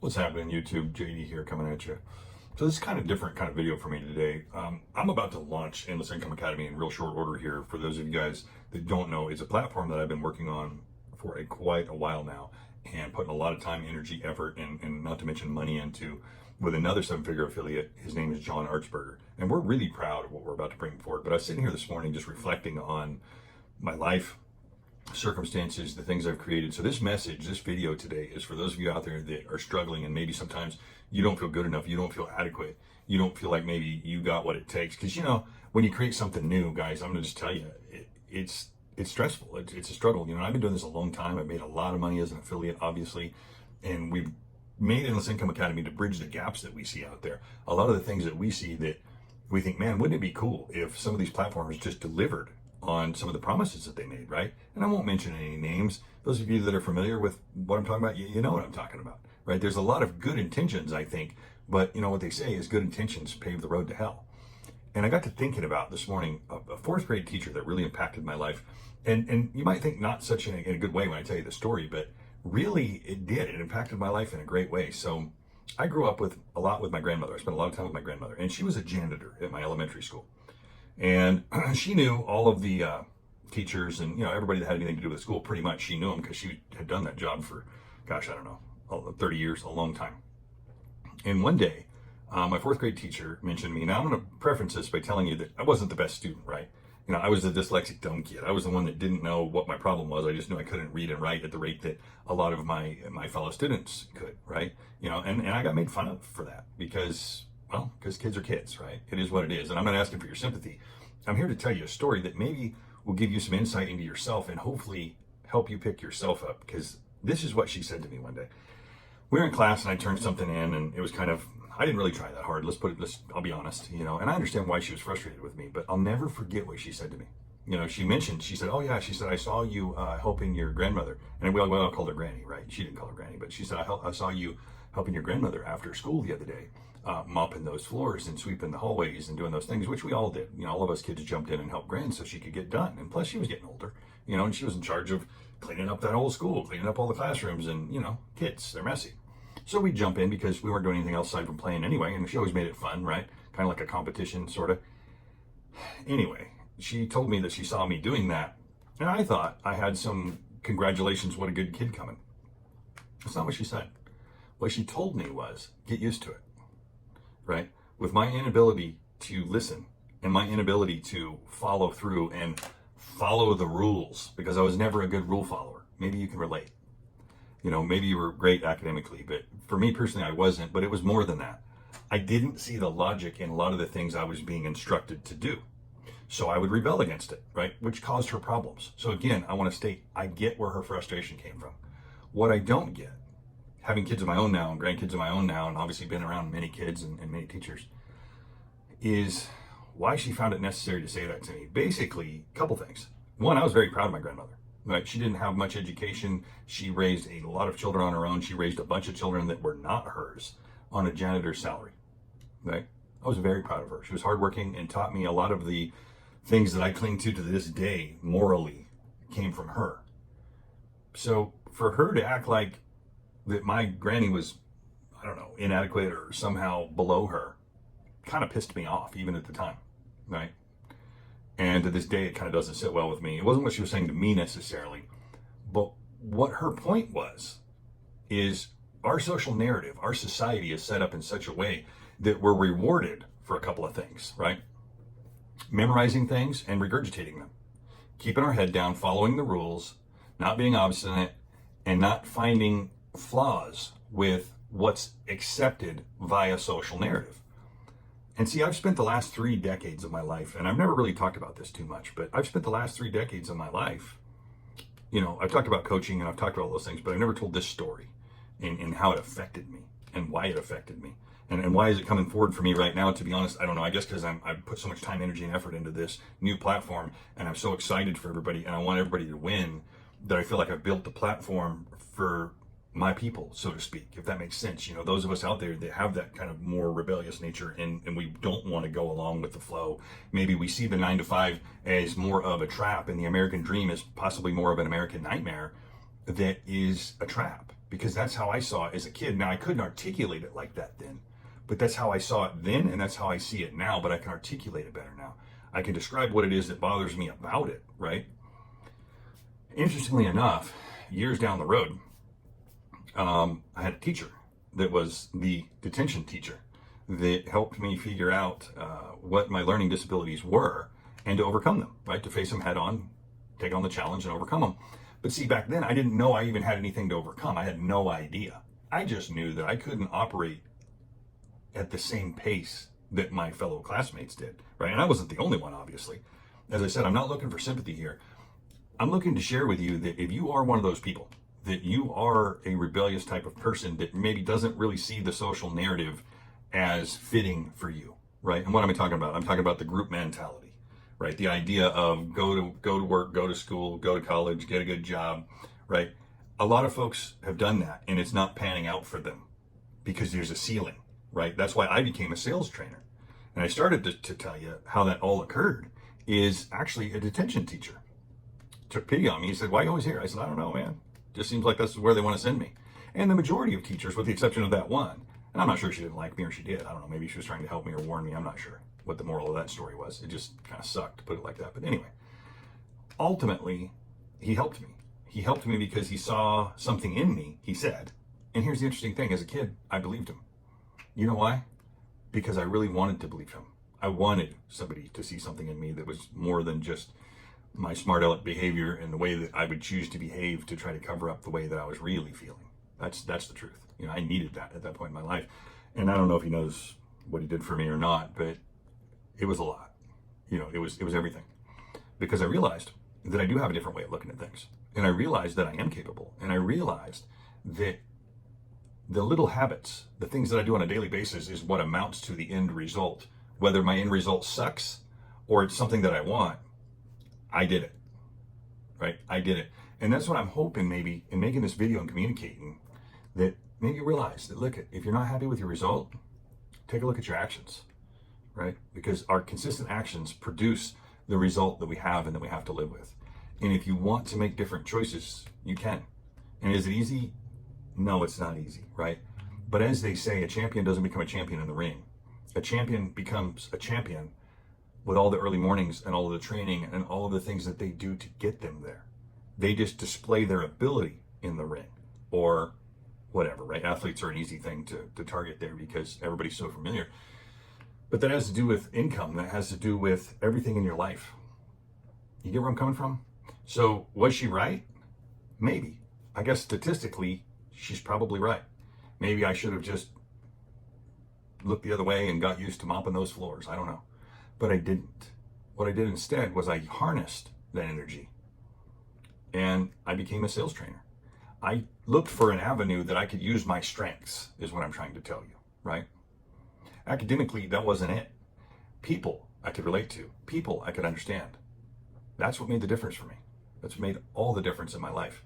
What's happening, YouTube? JD here coming at you. So this is kind of different kind of video for me today. I'm about to launch Endless Income Academy in real short order here. For those of you guys that don't know, it's a platform that I've been working on for quite a while now and putting a lot of time, energy, effort, and not to mention money into with another seven-figure affiliate. His name is John Archberger. And we're really proud of what we're about to bring forward. But I was sitting here this morning just reflecting on my life, circumstances, the things I've created. So this message, this video today is for those of you out there that are struggling and maybe sometimes you don't feel good enough, you don't feel adequate, you don't feel like maybe you got what it takes. Because when you create something new, guys, I'm gonna just tell you, it's stressful. It's a struggle. I've been doing this a long time. I've made a lot of money as an affiliate, obviously, and we've made Endless Income Academy to bridge the gaps that we see out there. A lot of the things that we see that we think, man, wouldn't it be cool if some of these platforms just delivered on some of the promises that they made, right? And I won't mention any names. Those of you that are familiar with what I'm talking about, you know what I'm talking about, right? There's a lot of good intentions, I think, but what they say is good intentions pave the road to hell. And I got to thinking about this morning a fourth grade teacher that really impacted my life. And you might think not such in a good way when I tell you the story, but really it did. It impacted my life in a great way. So I grew up a lot with my grandmother. I spent a lot of time with my grandmother, and she was a janitor at my elementary school. And she knew all of the teachers and, everybody that had anything to do with school. Pretty much she knew them because she had done that job for, gosh, I don't know, 30 years, a long time. And one day, my fourth grade teacher mentioned me. Now I'm going to preface this by telling you that I wasn't the best student, right? I was the dyslexic dumb kid. I was the one that didn't know what my problem was. I just knew I couldn't read and write at the rate that a lot of my fellow students could, right? And I got made fun of for that because kids are kids, right? It is what it is. And I'm not asking for your sympathy. I'm here to tell you a story that maybe will give you some insight into yourself and hopefully help you pick yourself up, because this is what she said to me one day. We were in class and I turned something in, and it was I didn't really try that hard. I'll be honest, and I understand why she was frustrated with me, but I'll never forget what she said to me. She said, oh yeah, she said, I saw you helping your grandmother. And we all called her Granny, right? She didn't call her Granny, but she said, I saw you helping your grandmother after school the other day, mopping those floors and sweeping the hallways and doing those things, which we all did. All of us kids jumped in and helped Gran so she could get done. And plus she was getting older, and she was in charge of cleaning up that whole school, cleaning up all the classrooms, and, kids, they're messy. So we jump in because we weren't doing anything else aside from playing anyway, and she always made it fun, right? Kind of like a competition, sort of. Anyway, she told me that she saw me doing that, and I thought I had some congratulations, what a good kid coming. That's not what she said. What she told me was, get used to it, right? With my inability to listen and my inability to follow through and follow the rules, because I was never a good rule follower. Maybe you can relate. Maybe you were great academically, but for me personally, I wasn't. But it was more than that. I didn't see the logic in a lot of the things I was being instructed to do. So I would rebel against it, right? Which caused her problems. So again, I want to state, I get where her frustration came from. What I don't get, having kids of my own now and grandkids of my own now, and obviously been around many kids and many teachers, is why she found it necessary to say that to me. Basically, a couple things. One, I was very proud of my grandmother. Right? She didn't have much education. She raised a lot of children on her own. She raised a bunch of children that were not hers on a janitor's salary. Right? I was very proud of her. She was hardworking and taught me a lot of the things that I cling to this day morally came from her. So for her to act like that my granny was, I don't know, inadequate or somehow below her, kind of pissed me off even at the time, right? And to this day, it kind of doesn't sit well with me. It wasn't what she was saying to me necessarily, but what her point was is our social narrative, our society is set up in such a way that we're rewarded for a couple of things, right? Memorizing things and regurgitating them, keeping our head down, following the rules, not being obstinate, and not finding flaws with what's accepted via social narrative. And see, I've spent the last 3 decades of my life, and I've never really talked about this too much, but I've spent the last 3 decades of my life, I've talked about coaching and I've talked about all those things, but I've never told this story and how it affected me and why it affected me. And why is it coming forward for me right now? To be honest, I don't know. I guess because I've put so much time, energy, and effort into this new platform, and I'm so excited for everybody, and I want everybody to win, that I feel like I've built the platform for my people, so to speak, if that makes sense. Those of us out there that have that kind of more rebellious nature and we don't want to go along with the flow. Maybe we see the 9 to 5 as more of a trap and the American dream is possibly more of an American nightmare that is a trap. because that's how I saw it as a kid. Now, I couldn't articulate it like that then, but that's how I saw it then, and that's how I see it now, but I can articulate it better now. I can describe what it is that bothers me about it, right? Interestingly enough, years down the road, I had a teacher that was the detention teacher that helped me figure out what my learning disabilities were and to overcome them, right? To face them head on, take on the challenge and overcome them. But see, back then I didn't know I even had anything to overcome. I had no idea. I just knew that I couldn't operate at the same pace that my fellow classmates did, right? And I wasn't the only one, obviously. As I said, I'm not looking for sympathy here. I'm looking to share with you that if you are one of those people, that you are a rebellious type of person that maybe doesn't really see the social narrative as fitting for you, right? And what am I talking about? I'm talking about the group mentality, right? The idea of go to work, go to school, go to college, get a good job, right? A lot of folks have done that and it's not panning out for them because there's a ceiling, right? That's why I became a sales trainer. And I started to tell you how that all occurred is actually a detention teacher took pity on me. He said, "Why are you always here?" I said, "I don't know, man. Just seems like that's where they want to send me." And the majority of teachers, with the exception of that one, and I'm not sure she didn't like me or she did. I don't know. Maybe she was trying to help me or warn me. I'm not sure what the moral of that story was. It just kind of sucked to put it like that. But anyway, ultimately, he helped me. He helped me because he saw something in me, he said. And here's the interesting thing. As a kid, I believed him. You know why? Because I really wanted to believe him. I wanted somebody to see something in me that was more than just my smart aleck behavior and the way that I would choose to behave to try to cover up the way that I was really feeling. That's the truth. You know, I needed that at that point in my life. And I don't know if he knows what he did for me or not, but it was a lot. You know, it was everything. Because I realized that I do have a different way of looking at things. And I realized that I am capable. And I realized that the little habits, the things that I do on a daily basis is what amounts to the end result. Whether my end result sucks or it's something that I want, I did it, right? I did it. And that's what I'm hoping maybe in making this video and communicating, that maybe you realize that, look, if you're not happy with your result, take a look at your actions, right? Because our consistent actions produce the result that we have and that we have to live with. And if you want to make different choices, you can. And is it easy? No, it's not easy, right? But as they say, a champion doesn't become a champion in the ring. A champion becomes a champion with all the early mornings and all of the training and all of the things that they do to get them there. They just display their ability in the ring or whatever, right? Athletes are an easy thing to target there because everybody's so familiar. But that has to do with income. That has to do with everything in your life. You get where I'm coming from? So was she right? Maybe. I guess statistically, she's probably right. Maybe I should have just looked the other way and got used to mopping those floors. I don't know. But I didn't. What I did instead was I harnessed that energy and I became a sales trainer. I looked for an avenue that I could use my strengths, is what I'm trying to tell you, right? Academically, that wasn't it. People I could relate to, people I could understand. That's what made the difference for me. That's what made all the difference in my life.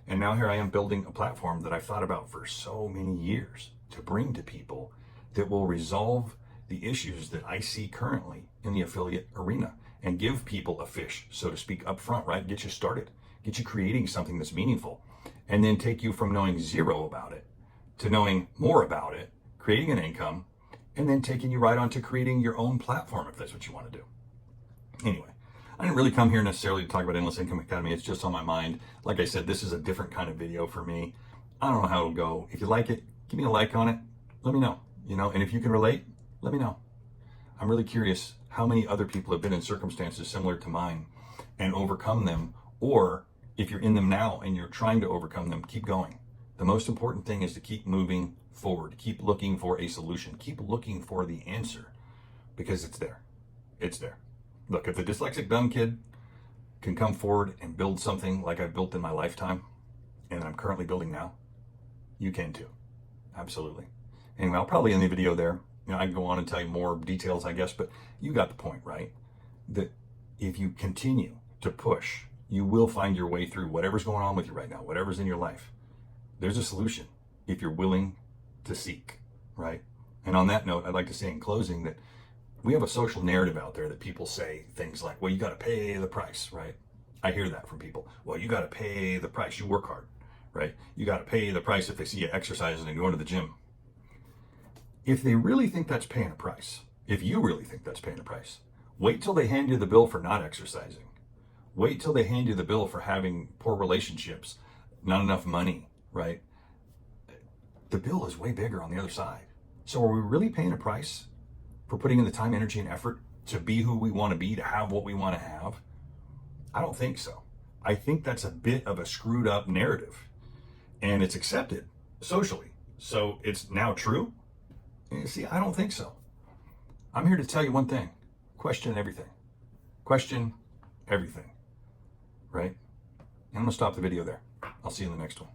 And now here I am building a platform that I've thought about for so many years to bring to people that will resolve the issues that I see currently in the affiliate arena and give people a fish, so to speak, up front, right? Get you started, get you creating something that's meaningful, and then take you from knowing zero about it to knowing more about it, creating an income, and then taking you right on to creating your own platform if that's what you want to do. Anyway, I didn't really come here necessarily to talk about Endless Income Academy. It's just on my mind. Like I said, this is a different kind of video for me. I don't know how it'll go. If you like it, give me a like on it. Let me know, and if you can relate, let me know. I'm really curious how many other people have been in circumstances similar to mine and overcome them, or if you're in them now and you're trying to overcome them, keep going. The most important thing is to keep moving forward. Keep looking for a solution. Keep looking for the answer because it's there. It's there. Look, if the dyslexic dumb kid can come forward and build something like I've built in my lifetime and I'm currently building now, you can too. Absolutely. Anyway, I'll probably end the video there. I can go on and tell you more details, I guess, but you got the point, right? That if you continue to push, you will find your way through whatever's going on with you right now, whatever's in your life. There's a solution if you're willing to seek, right? And on that note, I'd like to say in closing that we have a social narrative out there that people say things like, well, you got to pay the price, right? I hear that from people. Well, you got to pay the price. You work hard, right? You got to pay the price if they see you exercising and going to the gym. If they really think that's paying a price, if you really think that's paying a price, wait till they hand you the bill for not exercising. Wait till they hand you the bill for having poor relationships, not enough money, right? The bill is way bigger on the other side. So are we really paying a price for putting in the time, energy, and effort to be who we want to be, to have what we want to have? I don't think so. I think that's a bit of a screwed up narrative, and it's accepted socially. So it's now true? See, I don't think so. I'm here to tell you one thing. Question everything. Question everything. Right? And I'm going to stop the video there. I'll see you in the next one.